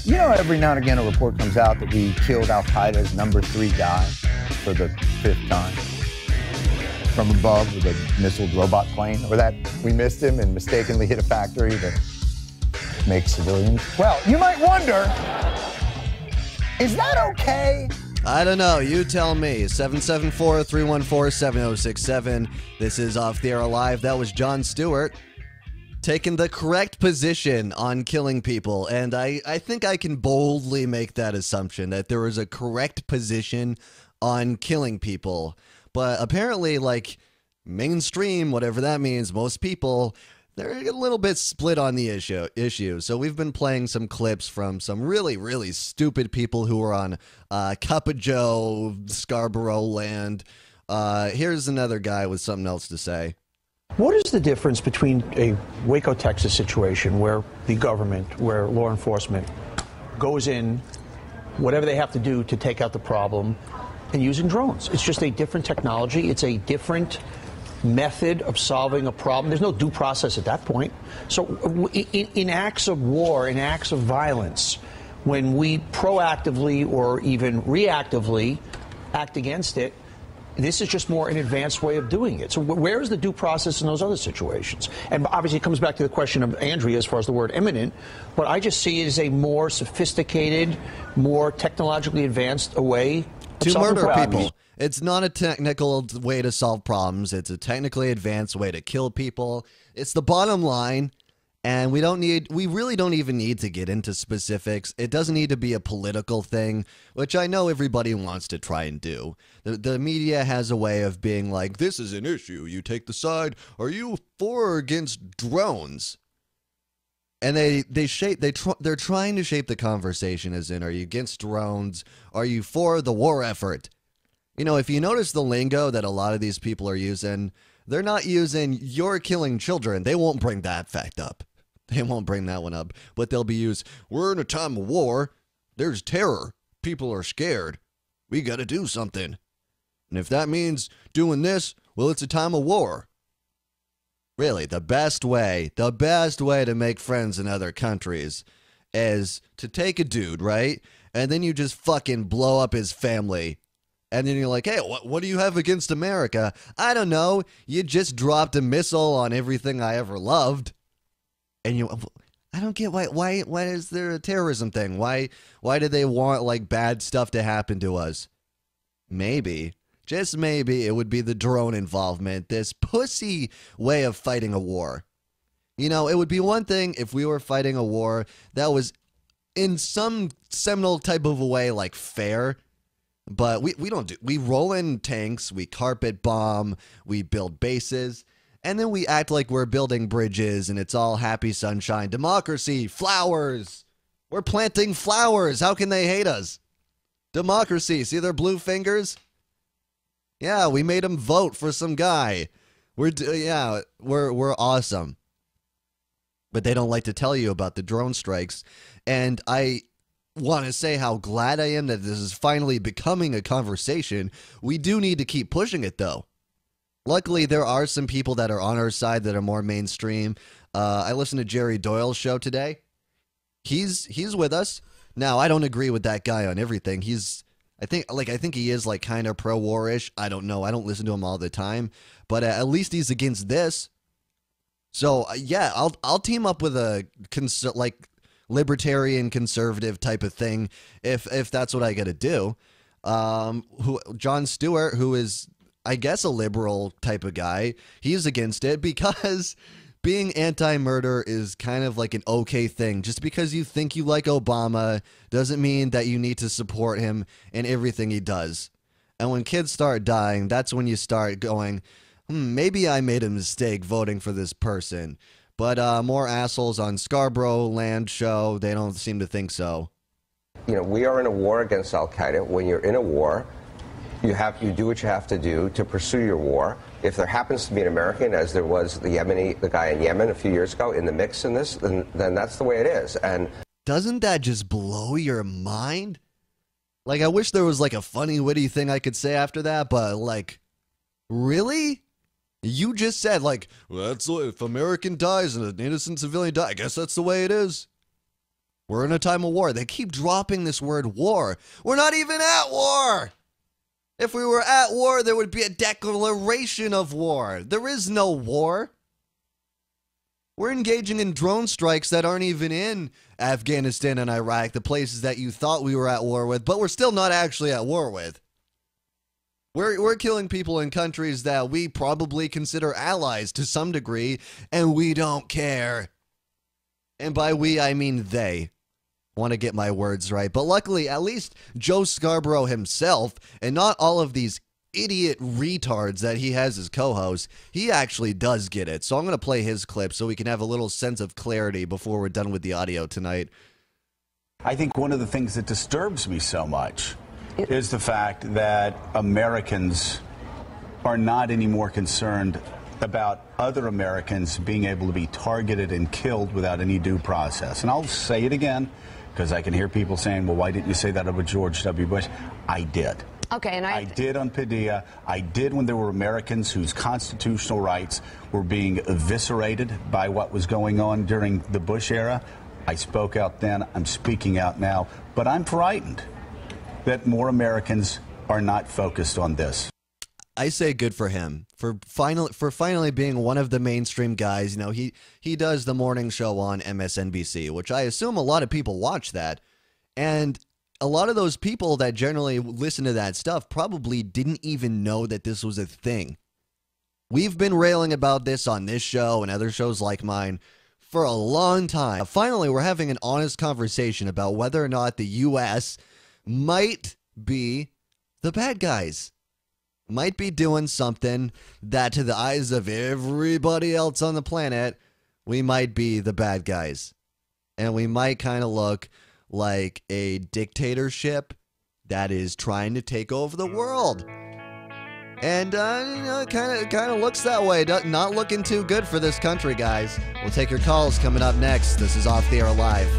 You know, every now and again a report comes out that we killed Al-Qaeda's #3 guy for the 5th time from above with a missiled robot plane, or that we missed him and mistakenly hit a factory that makes civilians. Well, you might wonder, is that okay? I don't know. You tell me. 774-314-7067. This is Off the Air Live. That was Jon Stewart taking the correct position on killing people. And I think I can boldly make that assumption that there is a correct position on killing people. But apparently, like, mainstream, whatever that means, most people, they're a little bit split on the issue. So we've been playing some clips from some really, really stupid people who are on Cup of Joe, Scarborough land. Here's another guy with something else to say. What is the difference between a Waco, Texas situation where the government, where law enforcement goes in, whatever they have to do to take out the problem, and using drones? It's just a different technology. It's a different method of solving a problem. There's no due process at that point. So in acts of war, in acts of violence, when we proactively or even reactively act against it, this is just more an advanced way of doing it. So where is the due process in those other situations? And obviously it comes back to the question of Andrea as far as the word imminent, but I just see it as a more sophisticated, more technologically advanced way to murder people. It's not a technical way to solve problems. It's a technically advanced way to kill people. It's the bottom line. And we really don't even need to get into specifics. It doesn't need to be a political thing, which I know everybody wants to try and do. The media has a way of being like, this is an issue. You take the side. Are you for or against drones? And they're trying to shape the conversation as in, are you against drones? Are you for the war effort? You know, if you notice the lingo that a lot of these people are using, they're not using "you're killing children." They won't bring that fact up. They won't bring that one up. But they'll be used, we're in a time of war. There's terror. People are scared. We got to do something. And if that means doing this, well, it's a time of war. Really, the best way to make friends in other countries is to take a dude, right? And then you just fucking blow up his family. And then you're like, hey, what do you have against America? I don't know. You just dropped a missile on everything I ever loved. And I don't get why is there a terrorism thing? Why do they want, like, bad stuff to happen to us? Maybe, just maybe, it would be the drone involvement, this pussy way of fighting a war. You know, it would be one thing if we were fighting a war that was in some seminal type of a way, like, fair. But we roll in tanks, we carpet bomb, we build bases, and then we act like we're building bridges and it's all happy sunshine, democracy, flowers. We're planting flowers. How can they hate us? Democracy. See their blue fingers? Yeah, we made them vote for some guy. We're awesome. But they don't like to tell you about the drone strikes. And I want to say how glad I am that this is finally becoming a conversation. We do need to keep pushing it, though. Luckily, there are some people that are on our side that are more mainstream. I listened to Jerry Doyle's show today. He's with us. Now, I don't agree with that guy on everything. I think he is like kind of pro-war-ish. I don't know. I don't listen to him all the time, but at least he's against this. So yeah, I'll team up with a libertarian conservative type of thing if that's what I got to do. Jon Stewart, who is, I guess, a liberal type of guy, he's against it because being anti-murder is kind of like an okay thing. Just because you think you like Obama doesn't mean that you need to support him in everything he does. And when kids start dying, that's when you start going, maybe I made a mistake voting for this person. But more assholes on Scarborough land show, they don't seem to think so. You know, we are in a war against Al-Qaeda. When you're in a war, you do what you have to do to pursue your war. If there happens to be an American, as there was the guy in Yemen a few years ago, in the mix in this, then that's the way it is. And doesn't that just blow your mind? Like, I wish there was like a funny, witty thing I could say after that, but like, really? You just said, like, well, that's if American dies and an innocent civilian dies, I guess that's the way it is. We're in a time of war. They keep dropping this word war. We're not even at war. If we were at war, there would be a declaration of war. There is no war. We're engaging in drone strikes that aren't even in Afghanistan and Iraq, the places that you thought we were at war with, but we're still not actually at war with. We're killing people in countries that we probably consider allies to some degree, and we don't care. And by we, I mean they. Want to get my words right. But luckily, at least Joe Scarborough himself, and not all of these idiot retards that he has as co-hosts, he actually does get it. So I'm going to play his clip so we can have a little sense of clarity before we're done with the audio tonight. I think one of the things that disturbs me so much is the fact that Americans are not any more concerned about other Americans being able to be targeted and killed without any due process. And I'll say it again, because I can hear people saying, well, why didn't you say that about George W. Bush? I did. Okay, and I did on Padilla. I did when there were Americans whose constitutional rights were being eviscerated by what was going on during the Bush era. I spoke out then. I'm speaking out now. But I'm frightened that more Americans are not focused on this. I say good for him for finally being one of the mainstream guys. You know, he does the morning show on MSNBC, which I assume a lot of people watch that. And a lot of those people that generally listen to that stuff probably didn't even know that this was a thing. We've been railing about this on this show and other shows like mine for a long time. Finally, we're having an honest conversation about whether or not the U.S. might be the bad guys. Might be doing something that to the eyes of everybody else on the planet, we might be the bad guys. And we might kind of look like a dictatorship that is trying to take over the world. And, you know, it kind of looks that way. Not looking too good for this country, guys. We'll take your calls coming up next. This is Off the Air Live.